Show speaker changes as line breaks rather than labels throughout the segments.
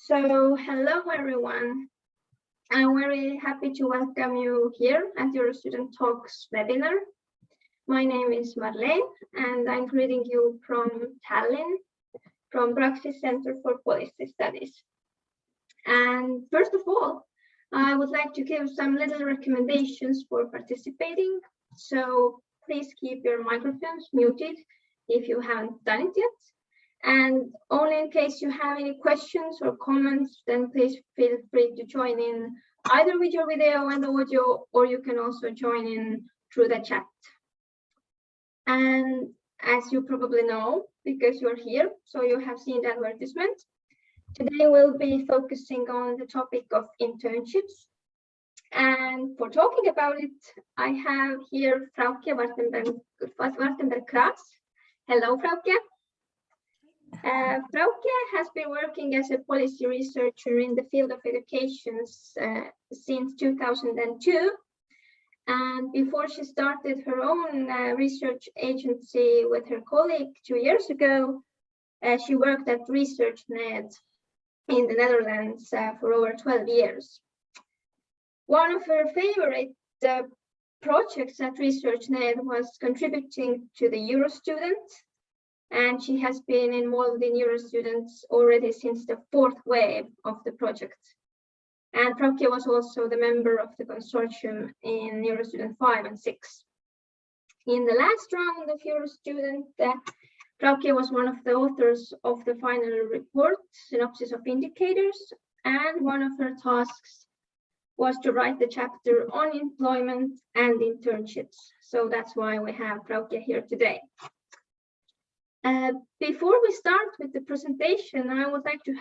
So, hello everyone. I'm very happy to welcome you here at EUROSTUDENT Talks webinar. My name is Marlene and I'm greeting you from Tallinn, from Praxis Center for Policy Studies. And first of all, I would like to give some little recommendations for participating. So please keep your microphones muted if you haven't done it yet. And only in case you have any questions or comments, then please feel free to join in either with your video and audio, or you can also join in through the chat. And as you probably know, because you're here, so you have seen the advertisement, today we'll be focusing on the topic of internships. And for talking about it, I have here Frauke Wartenberg-Kraas. Hello, Frauke. Frauke has been working as a policy researcher in the field of education since 2002. And before she started her own research agency with her colleague 2 years ago, she worked at ResearchNet in the Netherlands for over 12 years. One of her favorite projects at ResearchNet was contributing to the EUROSTUDENT. And she has been involved in EUROSTUDENTs already since the 4th wave of the project. And Frauke was also the member of the consortium in EUROSTUDENT 5 and 6. In the last round of EUROSTUDENT, Frauke was one of the authors of the final report, Synopsis of Indicators, and one of her tasks was to write the chapter on employment and internships. So that's why we have Frauke here today. Before we start with the presentation, I would like to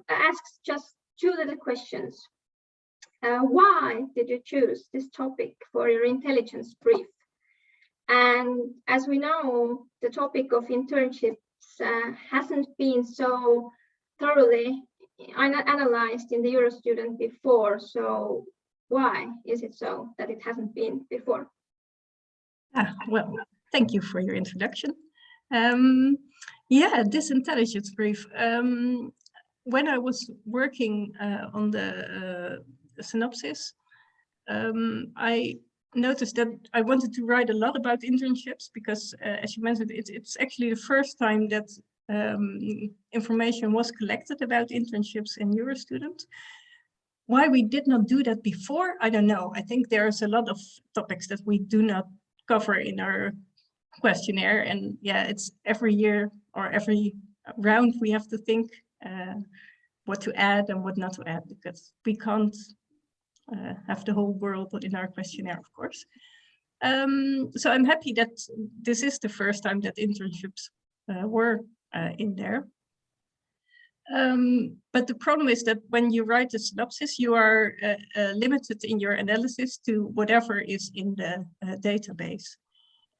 ask just 2 little questions. Why did you choose this topic for your intelligence brief? And as we know, the topic of internships hasn't been so thoroughly analyzed in the EUROSTUDENT before. So why is it so that it hasn't been before?
Well, thank you for your introduction. This intelligence brief. When I was working on the synopsis, I noticed that I wanted to write a lot about internships because, as you mentioned, it's actually the first time that information was collected about internships in EUROSTUDENT. Why we did not do that before, I don't know. I think there's a lot of topics that we do not cover in our questionnaire, and it's every year or every round we have to think what to add and what not to add, because we can't have the whole world in our questionnaire, of course. So I'm happy that this is the first time that internships were in there. But the problem is that when you write a synopsis, you are limited in your analysis to whatever is in the database.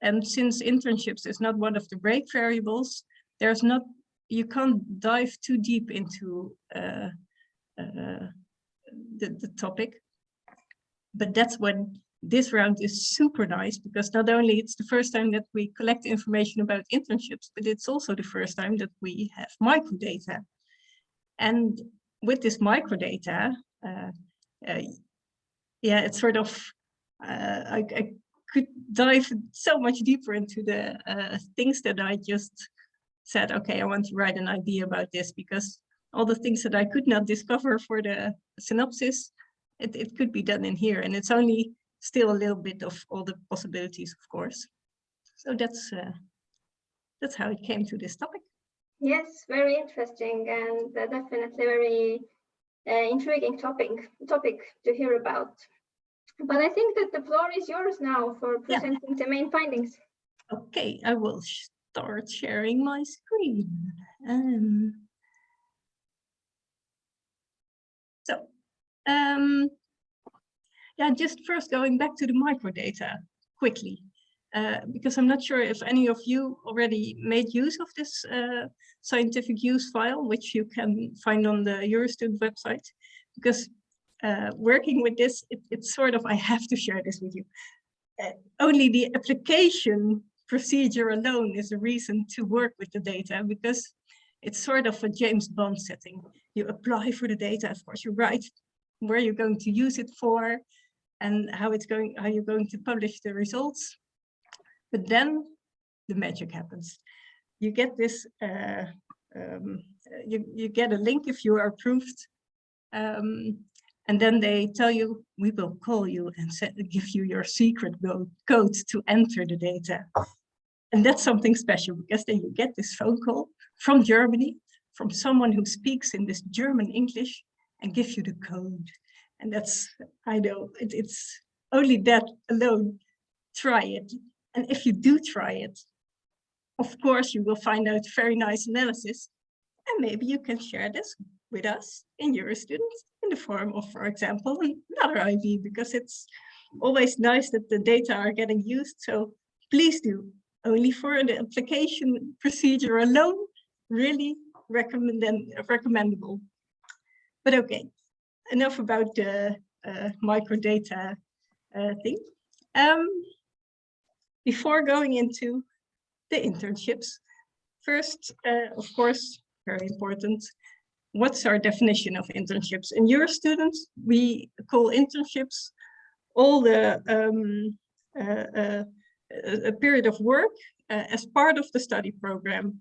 And since internships is not one of the break variables, you can't dive too deep into the topic. But that's when this round is super nice, because not only it's the first time that we collect information about internships, but it's also the first time that we have microdata. And with this microdata, it's sort of, I could dive so much deeper into the things that I just said, okay, I want to write an idea about this, because all the things that I could not discover for the synopsis, it could be done in here. And it's only still a little bit of all the possibilities, of course. So that's how it came to this topic.
Yes, very interesting, and definitely very intriguing topic to hear about. But I think that the floor is yours now for presenting the main findings.
Okay, I will start sharing my screen. Just first going back to the microdata quickly, because I'm not sure if any of you already made use of this scientific use file, which you can find on the EUROSTUDENT website, because working with this, it's sort of, I have to share this with you. Only the application procedure alone is a reason to work with the data, because It's sort of a James Bond setting. You apply for the data, of course, you write where you're going to use it for and how you're going to publish the results. But then the magic happens. You get this, you get a link if you are approved. And then they tell you, we will call you and give you your secret code to enter the data. And that's something special, because then you get this phone call from Germany, from someone who speaks in this German English and gives you the code. And that's, I know, it's only that alone. Try it. And if you do try it, of course, you will find out very nice analysis. And maybe you can share this with us in EUROSTUDENT in the form of, for example, another IV, because it's always nice that the data are getting used. So please do. Only for the application procedure alone, really recommendable. But okay, enough about the microdata thing. Before going into the internships, first, of course, very important, what's our definition of internships? In EUROSTUDENT, we call internships all the a period of work as part of the study program.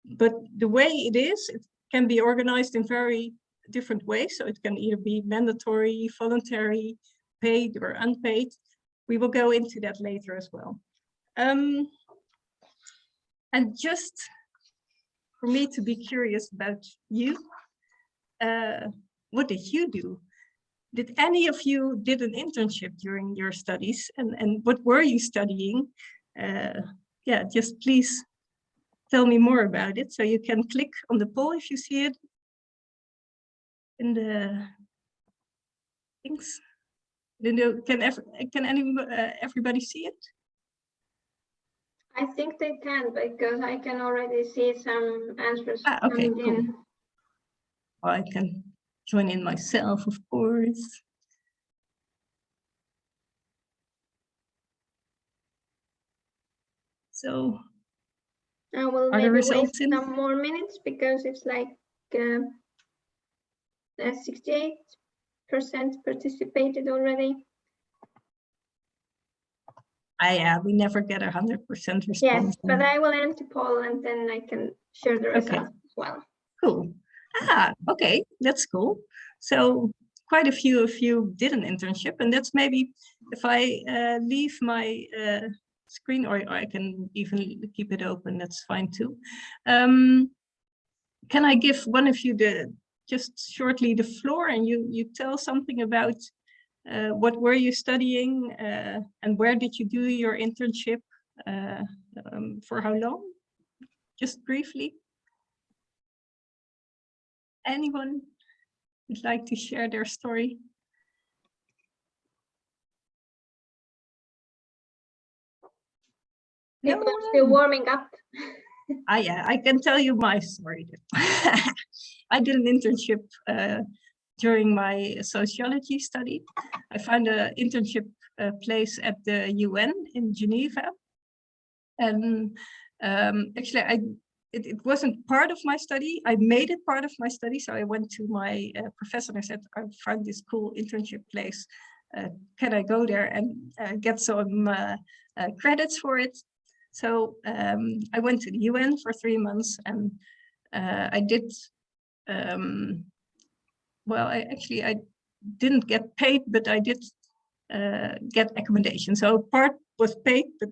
But the way it is, it can be organized in very different ways. So it can either be mandatory, voluntary, paid or unpaid. We will go into that later as well. And just for me to be curious about you, what did you do? Did any of you did an internship during your studies, and what were you studying? Yeah, just please tell me more about it. So you can click on the poll if you see it in the things. Can everybody see it?
I think they can, because I can already see some answers
okay,
coming
cool.
in.
Well, I can join in myself, of course. So
I will maybe wait
in?
some more minutes, because it's like 68% participated already.
Yeah, we never get 100% response.
Yes, but I will end the poll and then I can share the results as well.
Cool. Okay, that's cool. So quite a few of you did an internship, and that's maybe if I leave my screen, or I can even keep it open, that's fine too. Can I give one of you just shortly the floor, and you tell something about what were you studying and where did you do your internship, for how long? Just briefly. Anyone would like to share their story?
People are still warming up.
Yeah, I can tell you my story. I did an internship during my sociology study. I found an internship place at the UN in Geneva. And actually, it wasn't part of my study. I made it part of my study. So I went to my professor and I said, I found this cool internship place. Can I go there and get some credits for it? So I went to the UN for 3 months, and I did, well, I didn't get paid, but I did get accommodation. So part was paid, but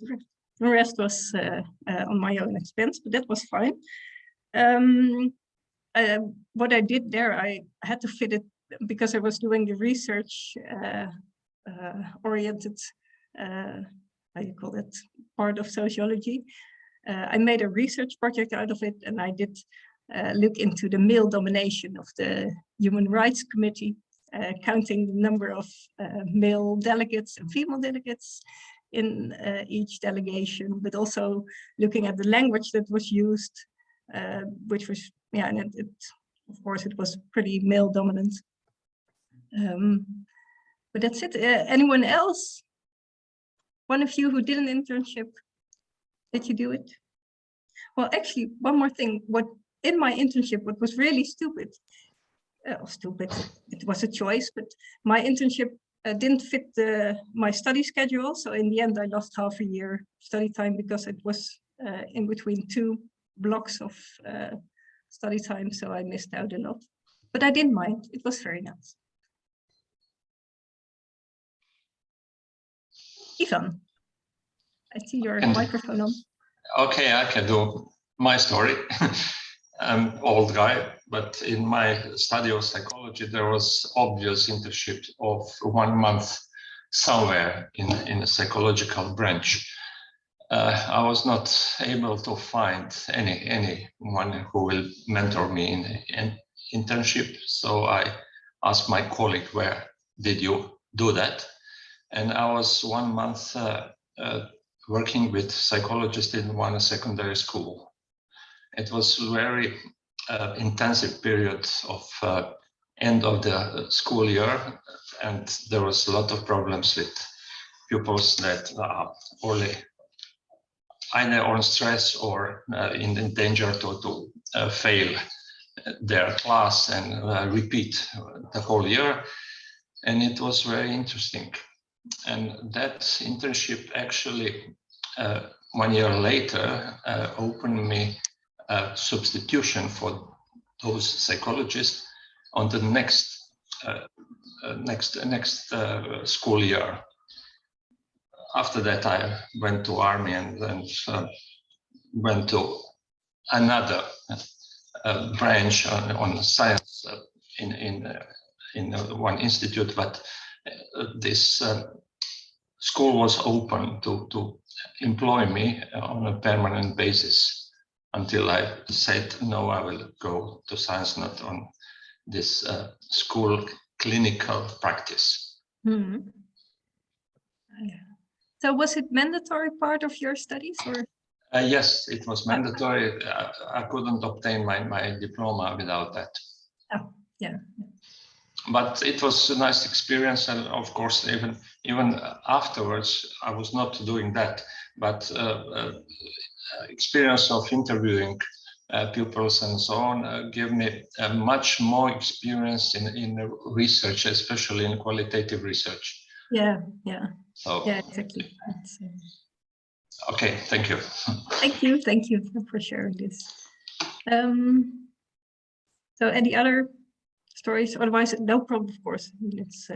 the rest was on my own expense, but that was fine. What I did there, I had to fit it because I was doing the research oriented, how you call it, part of sociology. I made a research project out of it, and I did look into the male domination of the Human Rights Committee, counting the number of male delegates and female delegates in each delegation, but also looking at the language that was used, which was, yeah, and of course it was pretty male dominant. But that's it. Anyone else? One of you who did an internship, did you do it? Well, actually, one more thing. What in my internship, what was really stupid, it was a choice, but my internship didn't fit my study schedule. So in the end, I lost half a year study time because it was in between 2 blocks of study time. So I missed out a lot, but I didn't mind. It was very nice. Ivan, I see your microphone on.
Okay, I can do my story. I'm an old guy, but in my study of psychology, there was obvious internship of 1 month somewhere in a psychological branch. I was not able to find anyone who will mentor me in an internship. So I asked my colleague, where did you do that? And I was 1 month working with psychologists in one secondary school. It was very intensive period of end of the school year, and there was a lot of problems with pupils that are only either on stress or in danger to fail their class and repeat the whole year. And it was very interesting. And that internship actually 1 year later opened me a substitution for those psychologists on the next school year. After that, I went to army and then went to another branch on science in one institute, but this school was open to employ me on a permanent basis until I said, no, I will go to science, not on this school clinical practice.
Mm-hmm. So was it mandatory part of your studies, or?
Yes, it was mandatory. I couldn't obtain my diploma without that.
Oh, yeah.
But it was a nice experience, and of course, even afterwards, I was not doing that. But experience of interviewing pupils and so on gave me much more experience in research, especially in qualitative research.
Yeah.
So,
yeah, exactly.
Okay, thank you.
Thank you for sharing this. So any other stories? Otherwise, no problem, of course. It's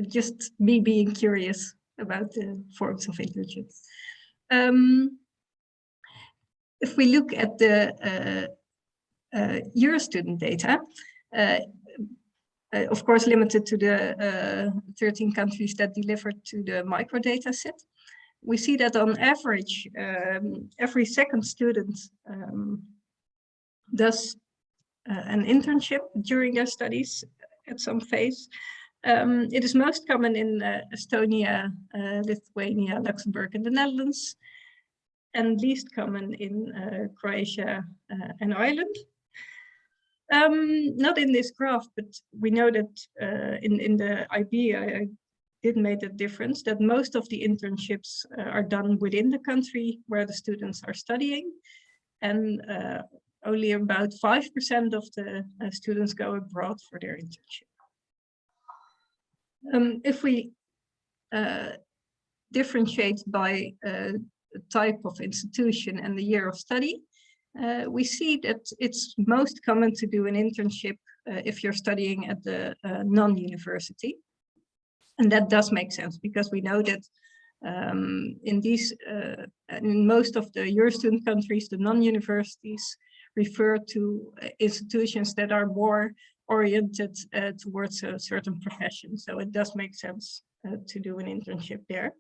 just me being curious about the forms of internships. If we look at the EUROSTUDENT data, of course, limited to the 13 countries that delivered to the microdata set, we see that on average, every second student does an internship during their studies at some phase. It is most common in Estonia, Lithuania, Luxembourg, and the Netherlands, and least common in Croatia and Ireland. Not in this graph, but we know that in the IB, I did make a difference, that most of the internships are done within the country where the students are studying, and only about 5% of the students go abroad for their internship. If we differentiate by type of institution and the year of study, we see that it's most common to do an internship if you're studying at the non-university. And that does make sense, because we know that in most of the EUROSTUDENT countries, the non-universities refer to institutions that are more oriented towards a certain profession. So it does make sense to do an internship there.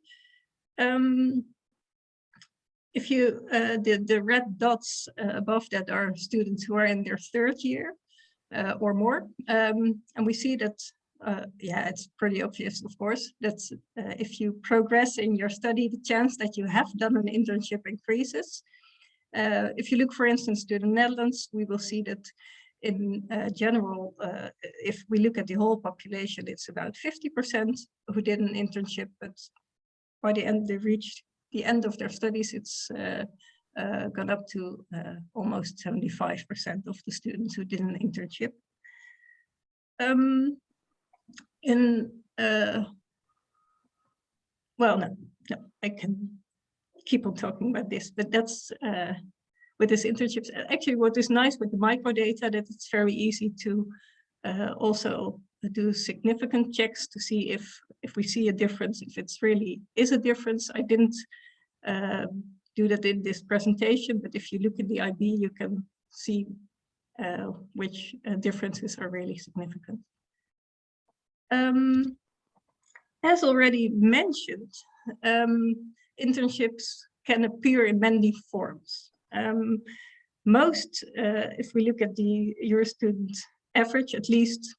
If you, the red dots above that are students who are in their 3rd year or more. And we see that, yeah, it's pretty obvious, of course, that if you progress in your study, the chance that you have done an internship increases. If you look, for instance, to the Netherlands, we will see that in general, if we look at the whole population, it's about 50% who did an internship, but by the end they reached the end of their studies, it's got up to almost 75% of the students who did an internship. Well, no, I can keep on talking about this, but that's with this internships. Actually, what is nice with the microdata, that it's very easy to also do significant checks to see if we see a difference, if it's really is a difference. I didn't do that in this presentation, but if you look at the IB, you can see which differences are really significant. As already mentioned, internships can appear in many forms. Most, if we look at the EUROSTUDent average, at least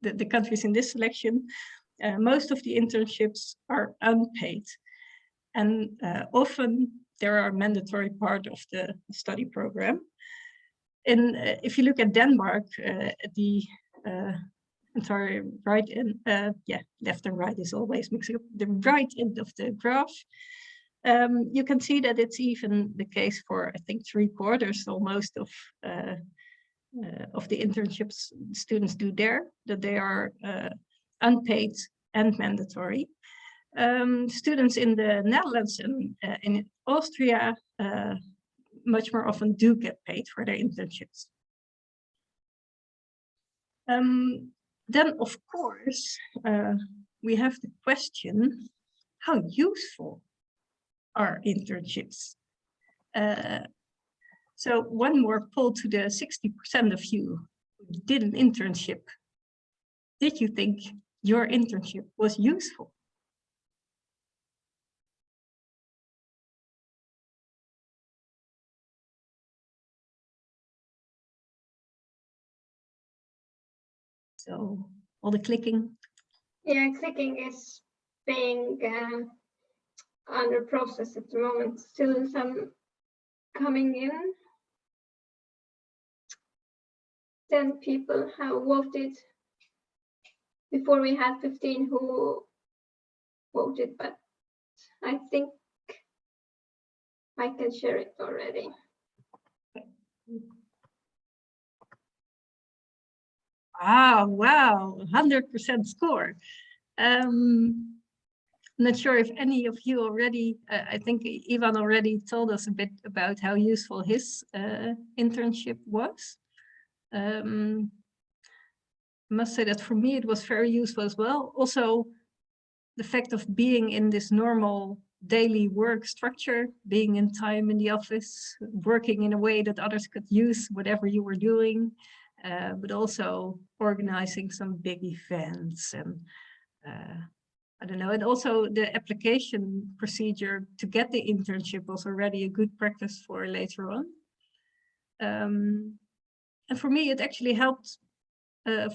the countries in this selection, most of the internships are unpaid. And often they are a mandatory part of the study program. And if you look at Denmark, the entire right end, left and right is always mixed up. The right end of the graph, you can see that it's even the case for, I think, 3/4 almost of the internships students do there, that they are unpaid and mandatory. Students in the Netherlands and in Austria much more often do get paid for their internships. Then, of course, we have the question, how useful are internships? So one more poll to the 60% of you who did an internship. Did you think your internship was useful? So all the clicking.
Yeah, clicking is being under process at the moment. Still some coming in. 10 people have voted. Before we had 15 who voted, but I think I can share it already.
Wow, 100% score. Not sure if any of you already, I think Ivan already told us a bit about how useful his internship was. I must say that for me, it was very useful as well. Also, the fact of being in this normal daily work structure, being in time in the office, working in a way that others could use whatever you were doing, but also organizing some big events and I don't know, and also the application procedure to get the internship was already a good practice for later on. And for me, it actually helped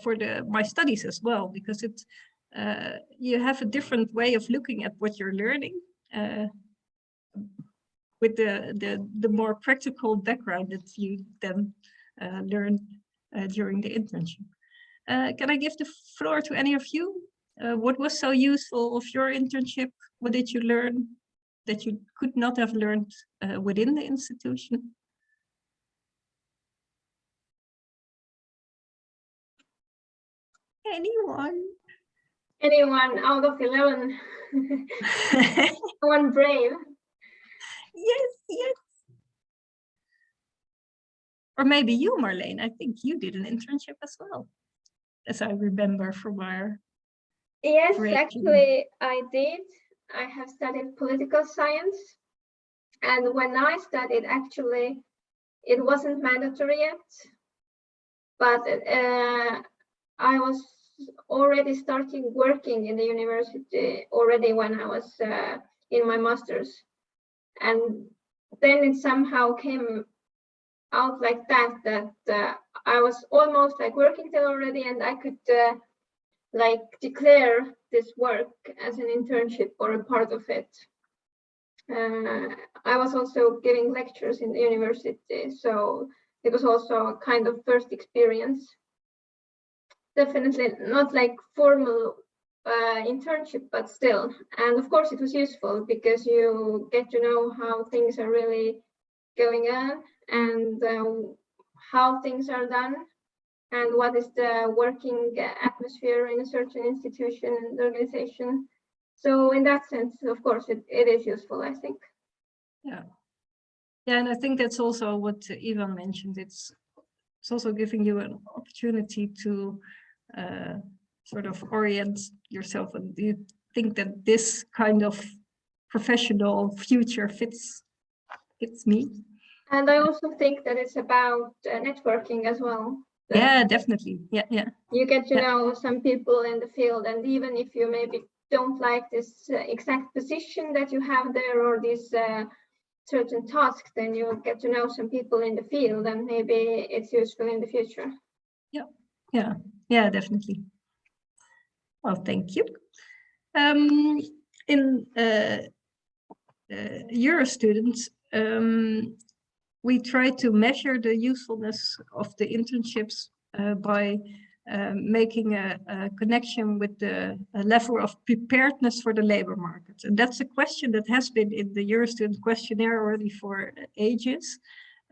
for my studies as well, because it you have a different way of looking at what you're learning with the more practical background that you then learn during the internship. Can I give the floor to any of you? What was so useful of your internship? What did you learn that you could not have learned within the institution? Anyone?
Anyone out of 11? One brave.
Yes, yes. Or maybe you, Marlene. I think you did an internship as well, as I remember from our.
Yes, actually, I did. I have studied political science. And when I studied, actually, it wasn't mandatory yet. But I was already starting working in the university already when I was in my master's. And then it somehow came out like that I was almost like working there already, and I could like declare this work as an internship or a part of it. I was also giving lectures in the university, so it was also a kind of first experience. Definitely not like formal internship, but still. And of course, it was useful because you get to know how things are really going on and how things are done and what is the working atmosphere in a certain institution and organization. So in that sense, of course, it is useful, I think.
Yeah. Yeah, and I think that's also what Ivan mentioned. It's also giving you an opportunity to sort of orient yourself. And do you think that this kind of professional future fits me?
And I also think that it's about networking as well.
Yeah, definitely. Yeah.
You get to know some people in the field, and even if you maybe don't like this exact position that you have there or this certain task, then you get to know some people in the field, and maybe it's useful in the future.
Yeah, definitely. Well, thank you. In EUROSTUDENT, we try to measure the usefulness of the internships by making a connection with the level of preparedness for the labor market. And that's a question that has been in the EUROSTUDENT questionnaire already for ages.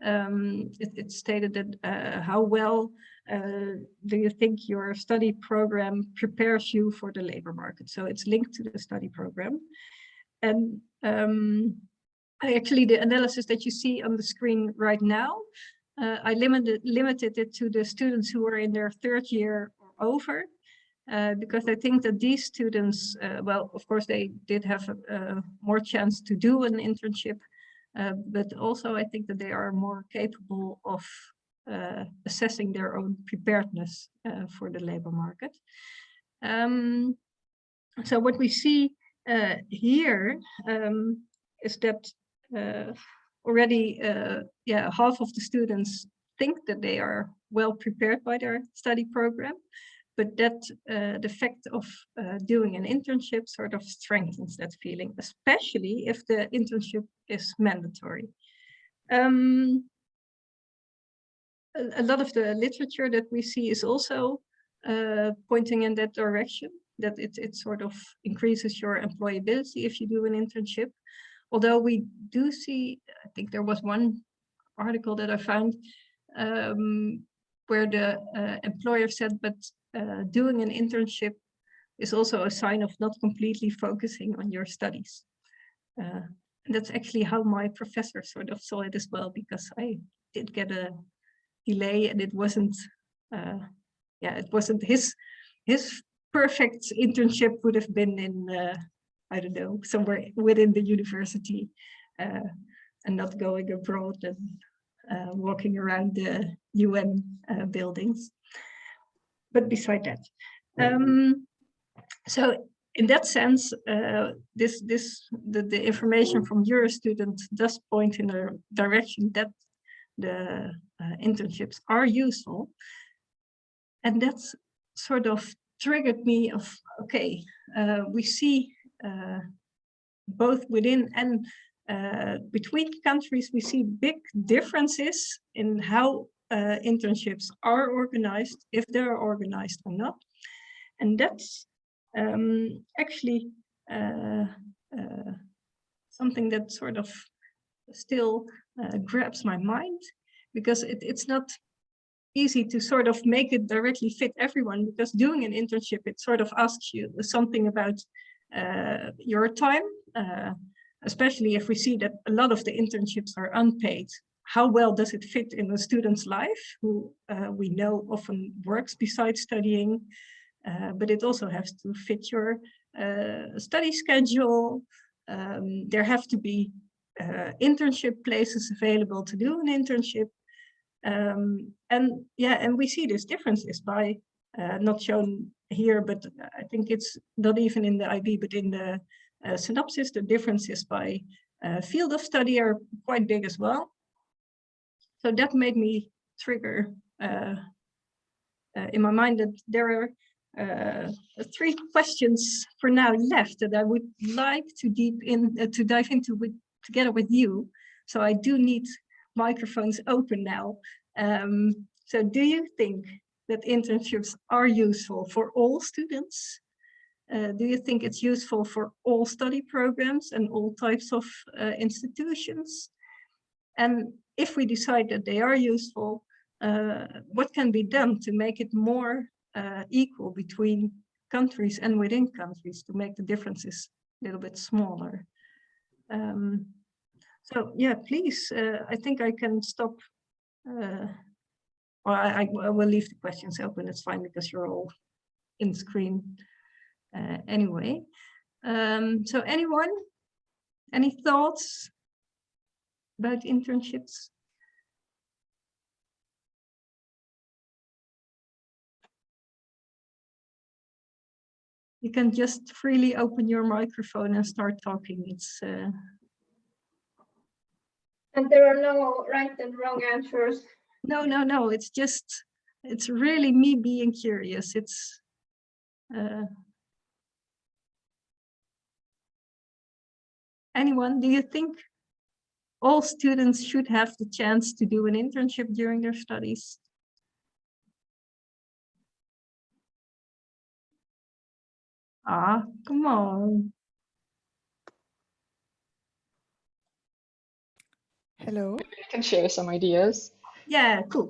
It stated that how well do you think your study program prepares you for the labor market? So it's linked to the study program. And actually, the analysis that you see on the screen right now, I limited it to the students who are in their third year or over, because I think that these students, well, of course, they did have more chance to do an internship, but also I think that they are more capable of assessing their own preparedness for the labor market. So what we see here is that already half of the students think that they are well prepared by their study program, but that the fact of doing an internship sort of strengthens that feeling, especially if the internship is mandatory. A lot of the literature that we see is also pointing in that direction, that it sort of increases your employability if you do an internship. Although we do see, I think there was one article that I found where the employer said, but doing an internship is also a sign of not completely focusing on your studies. And that's actually how my professor sort of saw it as well, because I did get a delay and it wasn't his perfect internship would have been in I don't know, somewhere within the university and not going abroad and walking around the UN buildings. But beside that, so in that sense, the information from EUROSTUDENT does point in a direction that the internships are useful, and that's sort of triggered me of, okay, we see both within and between countries, we see big differences in how internships are organized, if they're organized or not. And that's actually something that sort of still grabs my mind, because it's not easy to sort of make it directly fit everyone, because doing an internship, it sort of asks you something about your time, especially if we see that a lot of the internships are unpaid. How well does it fit in a student's life, who we know often works besides studying, but it also has to fit your study schedule. There have to be internship places available to do an internship. And we see these differences by not shown here, but I think it's not even in the IB, but in the synopsis, the differences by field of study are quite big as well. So that made me trigger in my mind that there are 3 questions for now left that I would like to dive into together with you. So I do need microphones open now. So do you think that internships are useful for all students? Do you think it's useful for all study programs and all types of institutions? And if we decide that they are useful, what can be done to make it more equal between countries and within countries to make the differences a little bit smaller? So yeah, please, I think I can stop. Well, I will leave the questions open, it's fine because you're all in screen anyway. So anyone, any thoughts about internships? You can just freely open your microphone and start talking. It's
And there are no right and wrong answers.
no. It's just, it's really me being curious. It's anyone, do you think all students should have the chance to do an internship during their studies? Ah, come on.
Hello. I can share some ideas.
Yeah, cool.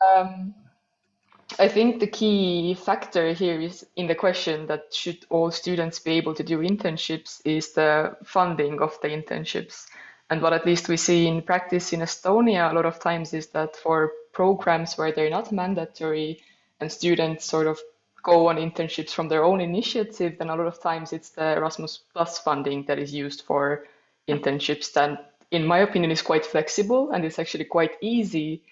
I think the key factor here is in the question that should all students be able to do internships is the funding of the internships. And what at least we see in practice in Estonia a lot of times is that for programs where they're not mandatory and students sort of go on internships from their own initiative, then a lot of times it's the Erasmus Plus funding that is used for internships that, in my opinion, is quite flexible and it's actually quite easy,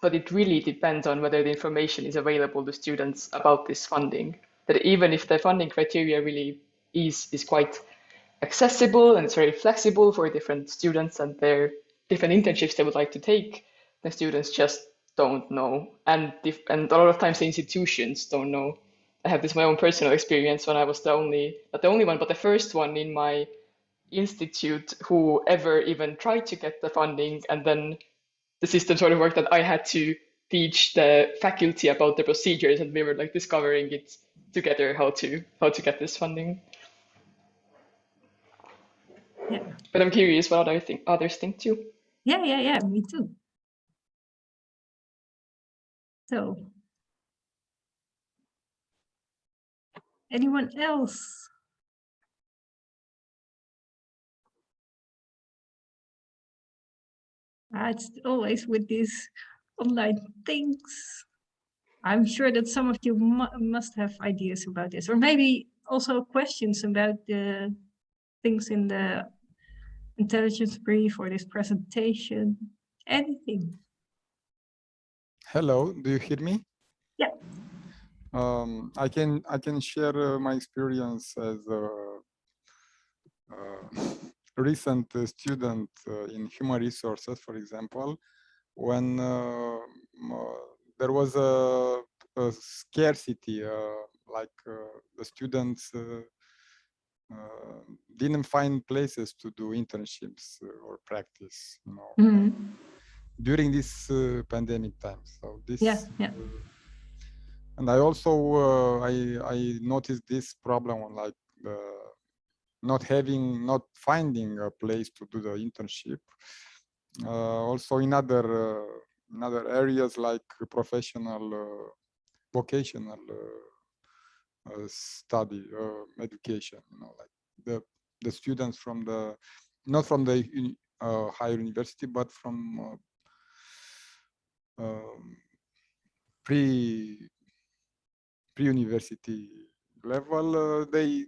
but it really depends on whether the information is available to students about this funding. That even if the funding criteria really is quite accessible and it's very flexible for different students and their different internships they would like to take, the students just don't know. And a lot of times the institutions don't know. I have this my own personal experience when I was not the only one, but the first one in my institute who ever even tried to get the funding, and then the system sort of worked that I had to teach the faculty about the procedures, and we were like discovering it together how to get this funding.
Yeah.
But I'm curious what others think too.
Yeah, me too. So, anyone else? It's always with these online things. I'm sure that some of you must have ideas about this, or maybe also questions about the things in the intelligence brief or this presentation, anything.
Hello, do you hear me?
Yeah.
I can share my experience as a recent student in human resources, for example, when there was a scarcity, the students didn't find places to do internships or practice, you know, during this pandemic time. So this, and I also I noticed this problem on like not finding a place to do the internship. Also in other areas like professional, vocational study, education. You know, like the students from the not from the higher university, but from pre-university level, they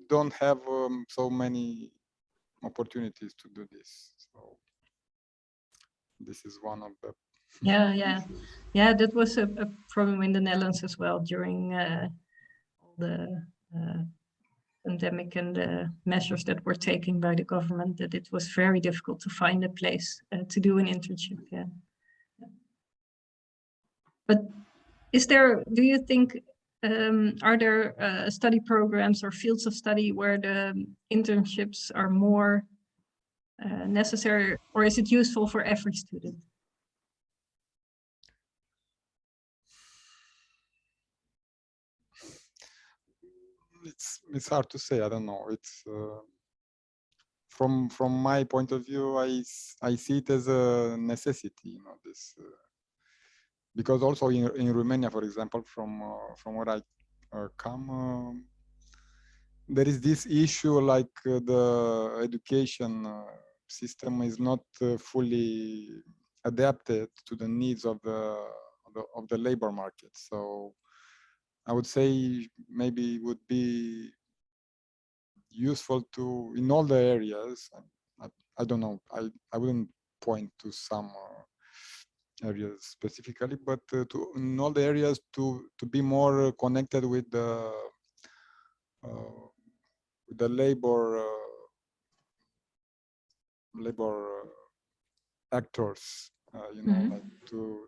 don't have so many opportunities to do this. So this is one of the
yeah. That was a problem in the Netherlands as well during all the pandemic and the measures that were taken by the government. That it was very difficult to find a place to do an internship. Yeah. But do you think, are there study programs or fields of study where the internships are more necessary, or is it useful for every student?
It's hard to say. I don't know. It's from my point of view, I see it as a necessity. You know, this because also in Romania, for example, from where I come, there is this issue like the education system is not fully adapted to the needs of the labor market. So I would say maybe it would be useful to in all the areas. I don't know. I wouldn't point to some areas specifically, but to in all the areas to be more connected with the labor actors. You know, like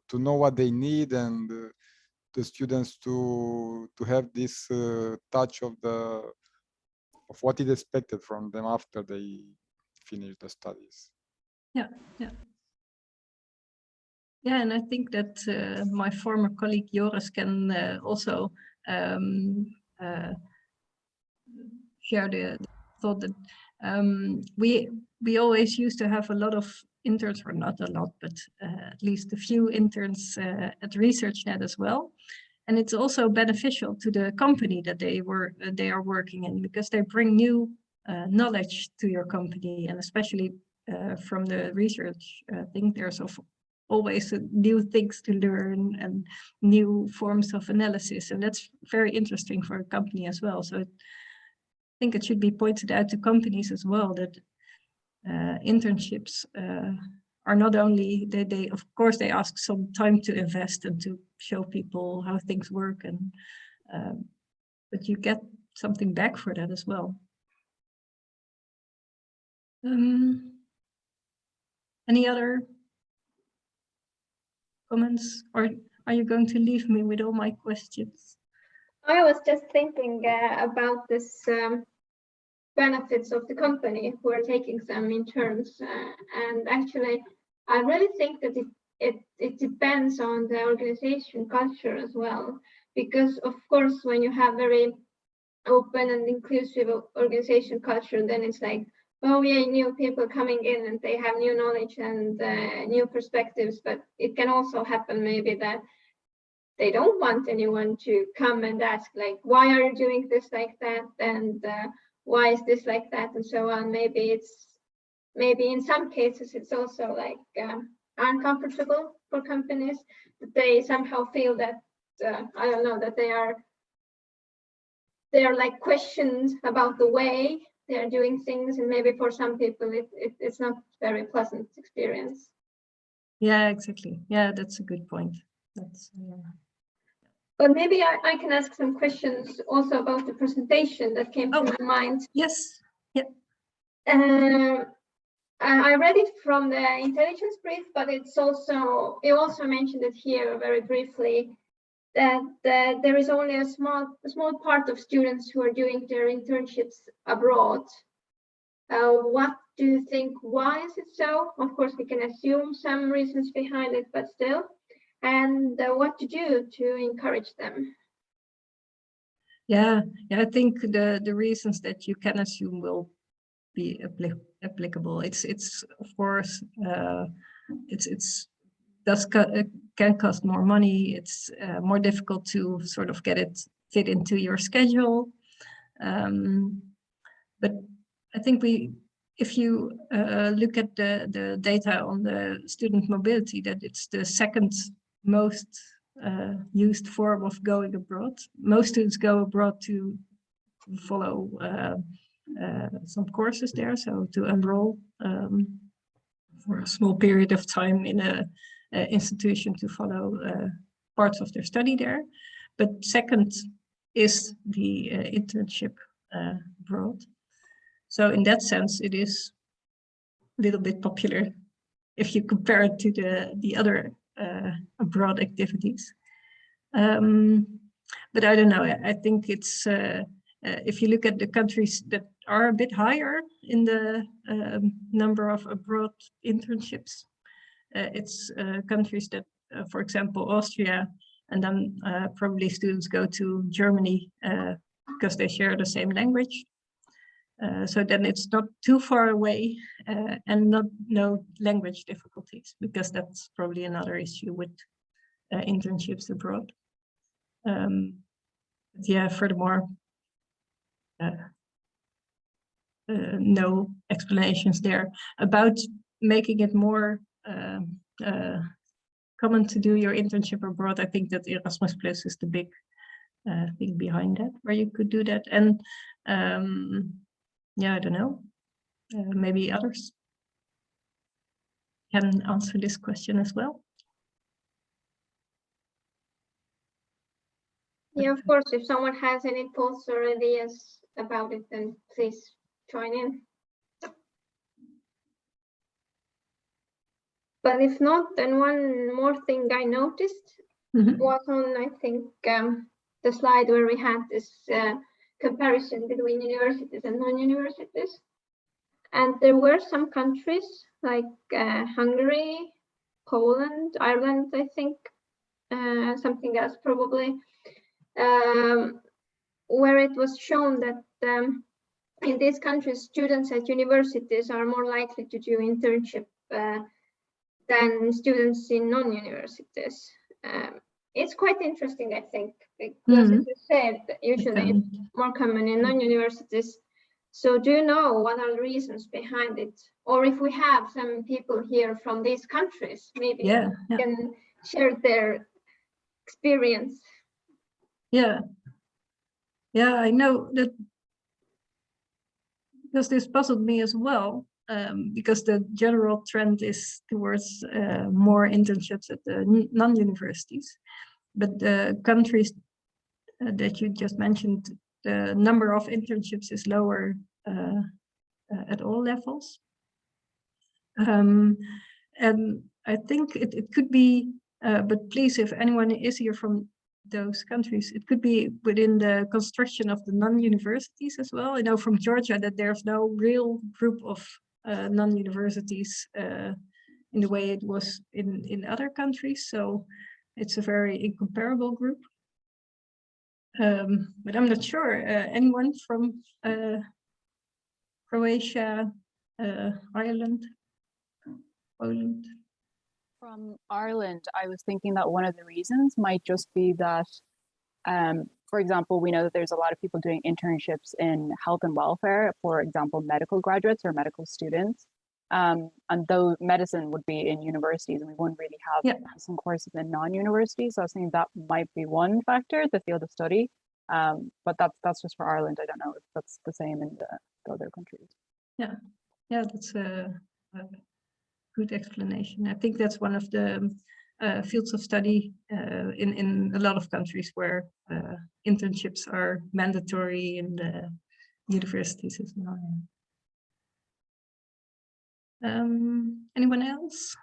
to know what they need and the students to have this touch of what is expected from them after they finish the studies.
Yeah. Yeah, and I think that my former colleague Joris can also share the thought that we always used to have a lot of interns, or not a lot, but at least a few interns at ResearchNet as well. And it's also beneficial to the company that they are working in, because they bring new knowledge to your company, and especially from the research thing, there's always new things to learn and new forms of analysis, and that's very interesting for a company as well. So I think it should be pointed out to companies as well that internships are not only they of course they ask some time to invest and to show people how things work, and but you get something back for that as well. Any other comments, or are you going to leave me with all my questions?
I was just thinking about this benefits of the company who are taking some interns, and actually I really think that it depends on the organization culture as well, because of course when you have very open and inclusive organization culture, then it's like, oh yeah, new people coming in and they have new knowledge and new perspectives, but it can also happen maybe that they don't want anyone to come and ask like, why are you doing this like that, and why is this like that, and so on. Maybe in some cases it's also like uncomfortable for companies, that they somehow feel that I don't know, that they are like questioned about the way they are doing things, and maybe for some people it's not very pleasant experience.
Yeah, exactly. Yeah, that's a good point. That's
but maybe I can ask some questions also about the presentation that came to my mind.
Yes. Yeah.
I read it from the intelligence brief, but you also mentioned it here very briefly, that there is only a small part of students who are doing their internships abroad. What do you think? Why is it so? Of course, we can assume some reasons behind it, but still. And what to do to encourage them?
Yeah, I think the reasons that you can assume will be applicable. It's of course can cost more money. It's more difficult to sort of get it fit into your schedule. But I think if you look at the data on the student mobility, that it's the second most used form of going abroad. Most students go abroad to follow some courses there, so to enroll for a small period of time in a institution to follow parts of their study there. But second is the internship abroad. So in that sense, it is a little bit popular if you compare it to the other abroad activities. But I don't know, I think it's, if you look at the countries that are a bit higher in the number of abroad internships, it's countries that, for example, Austria, and then probably students go to Germany because they share the same language. So then it's not too far away and no language difficulties, because that's probably another issue with internships abroad. Yeah, furthermore, no explanations there about making it more common to do your internship abroad. I think that Erasmus Plus is the big thing behind that, where you could do that. And yeah, I don't know, maybe others can answer this question as well.
Yeah, of course, if someone has any thoughts or ideas about it, then please join in. But if not, then one more thing I noticed was on, I think, the slide where we had this comparison between universities and non-universities. And there were some countries like Hungary, Poland, Ireland, I think, something else probably, where it was shown that in these countries, students at universities are more likely to do internship than students in non-universities. It's quite interesting, I think, because as you said, usually it's more common in non-universities. So do you know what are the reasons behind it? Or if we have some people here from these countries, maybe can share their experience.
Yeah, I know that, because this puzzled me as well, because the general trend is towards more internships at the non-universities. But the countries that you just mentioned, the number of internships is lower at all levels. And I think it could be, but please, if anyone is here from those countries, it could be within the construction of the non-universities as well. I know from Georgia that there's no real group of non-universities in the way it was in other countries. So it's a very incomparable group. But I'm not sure. Anyone from Croatia, Ireland, Poland?
From Ireland, I was thinking that one of the reasons might just be that, for example, we know that there's a lot of people doing internships in health and welfare, for example, medical graduates or medical students. And though medicine would be in universities, and we wouldn't really have some courses in non-universities. So I was thinking that might be one factor, the field of study. But that's just for Ireland. I don't know if that's the same in the other countries. Yeah,
that's a good explanation. I think that's one of the fields of study in a lot of countries where internships are mandatory in the universities as well. Anyone else?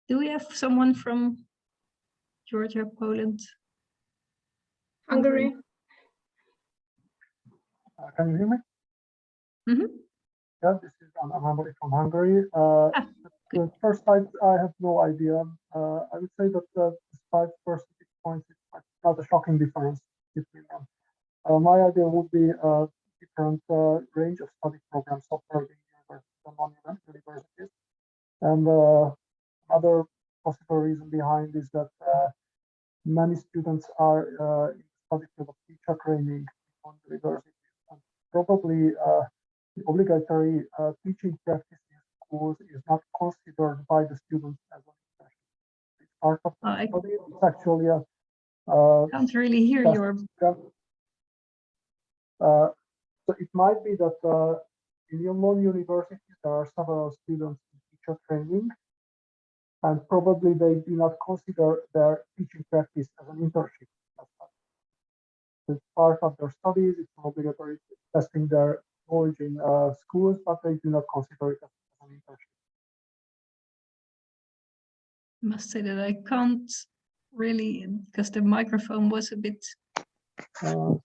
Do we have someone from Georgia, Poland?
Hungary?
Can you hear me? Yeah, this is Hungary from Hungary. First, I have no idea. I would say that the 5 percentage points is not a shocking difference between them. My idea would be a different range of study programs offered in universities and non-universities. And another possible reason behind is that many students are in the study field of teacher training on universities, and probably the obligatory teaching practice in schools is not considered by the students as an internship. It's part of the study. It's actually a
can't really hear your.
So it might be that in non-universities there are several students in teacher training, and probably they do not consider their teaching practice as an internship. It's part of their studies. It's obligatory testing their knowledge in schools, but they do not consider it as an internship.
I must say that I can't really, because the microphone was a bit.
Sorry,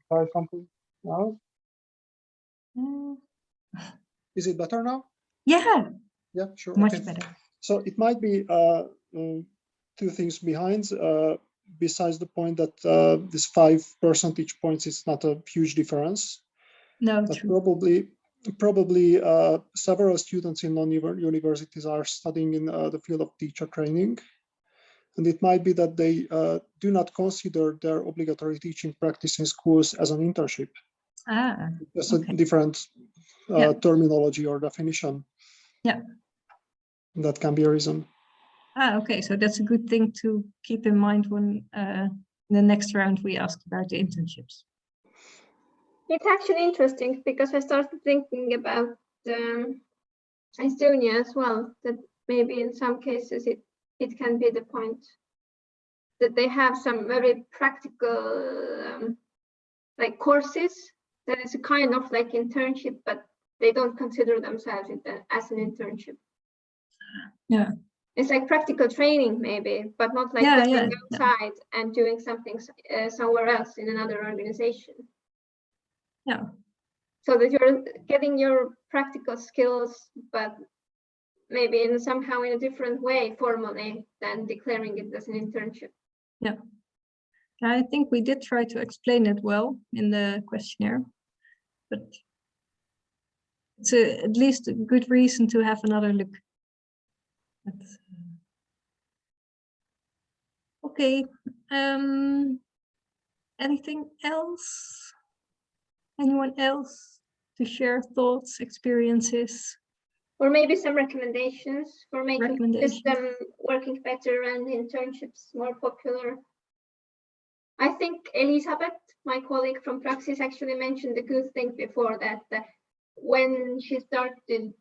try something else. Is it better now?
Yeah.
Yeah, sure.
Much better.
So it might be 2 things behind. besides the point that this 5 percentage points is not a huge difference.
No,
But
true.
probably several students in non-universities are studying in the field of teacher training. And it might be that they do not consider their obligatory teaching practice in schools as an internship. Just
okay.
a different terminology or definition.
Yeah.
That can be a reason.
Okay, so that's a good thing to keep in mind when the next round we ask about the internships.
It's actually interesting because I started thinking about Estonia as well, that maybe in some cases it can be the point that they have some very practical like courses that is a kind of like internship, but they don't consider themselves as an internship.
Yeah.
It's like practical training maybe, but not like going outside and doing something somewhere else in another organization.
Yeah.
So that you're getting your practical skills, but maybe somehow in a different way formally than declaring it as an internship.
Yeah. I think we did try to explain it well in the questionnaire, but it's at least a good reason to have another look. Okay. Anything else? Anyone else to share thoughts, experiences?
Or maybe some recommendations for making the system working better and internships more popular. I think Elisabeth, my colleague from Praxis, actually mentioned a good thing before that when she started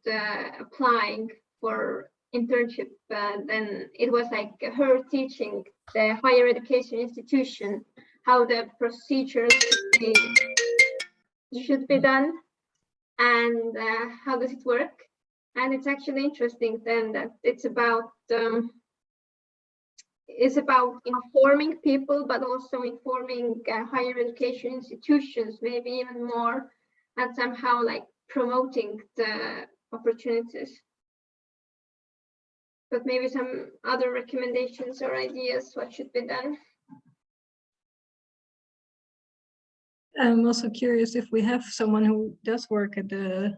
applying for internship, then it was like her teaching the higher education institution how the procedures should be done and how does it work. And it's actually interesting then that it's about informing people, but also informing higher education institutions, maybe even more, and somehow like promoting the opportunities. But maybe some other recommendations or ideas what should be done.
I'm also curious if we have someone who does work at the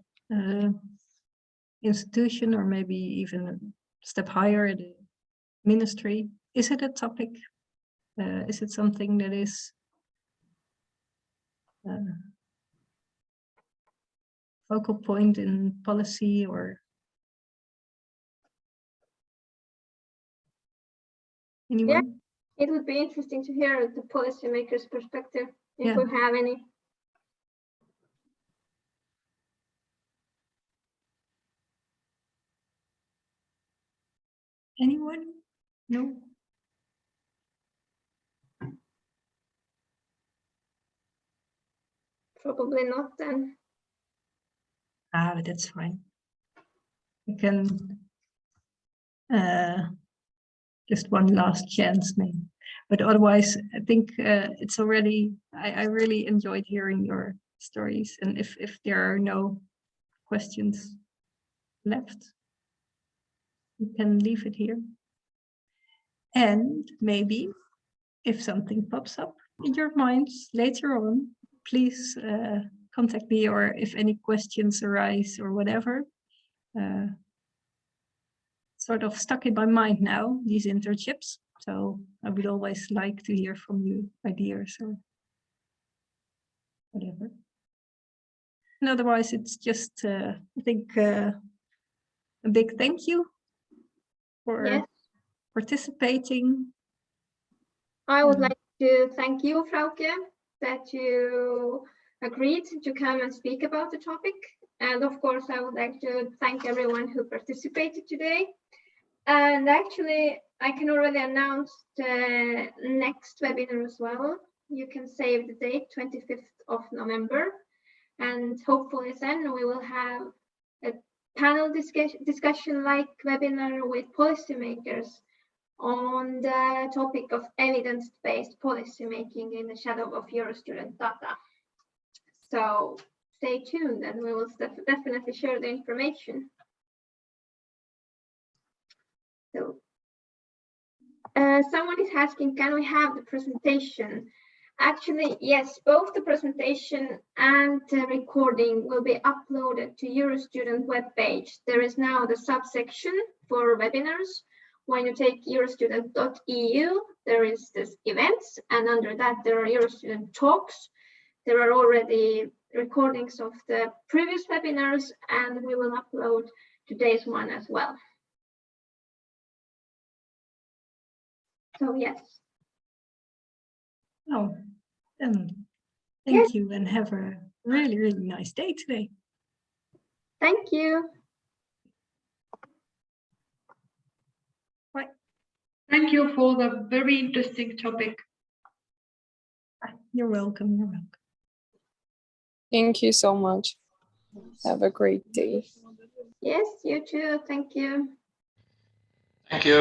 institution or maybe even a step higher at the ministry. Is it a topic? Is it something that is focal point in policy or anyone?
Yeah, it would be interesting to hear the policymakers' perspective if we have any.
Anyone? No?
Probably not then.
But that's fine. We can just one last chance maybe. But otherwise, I think it's already, I really enjoyed hearing your stories. And if there are no questions left, we can leave it here. And maybe if something pops up in your minds later on, please contact me, or if any questions arise or whatever. Sort of stuck in my mind now, these internships. So I would always like to hear from you, ideas or whatever. And otherwise, it's just, I think, a big thank you for participating.
I would like to thank you, Frauke, that you agreed to come and speak about the topic. And of course, I would like to thank everyone who participated today. And actually, I can already announce the next webinar as well. You can save the date, 25th of November. And hopefully then we will have a panel discussion-like webinar with policymakers on the topic of evidence-based policymaking in the shadow of EUROSTUDENT data. So stay tuned and we will definitely share the information. So Someone is asking, can we have the presentation? Actually, yes, both the presentation and the recording will be uploaded to EUROSTUDENT webpage. There is now the subsection for webinars. When you take eurostudent.eu, there is this events, and under that there are EUROSTUDENT Talks. There are already recordings of the previous webinars, and we will upload today's one as well. So yes.
Oh, thank you, and have a really, really nice day today.
Thank you.
Bye.
Thank you for the very interesting topic.
You're welcome. You're welcome.
Thank you so much. Have a great day.
Yes, you too. Thank you.
Thank you.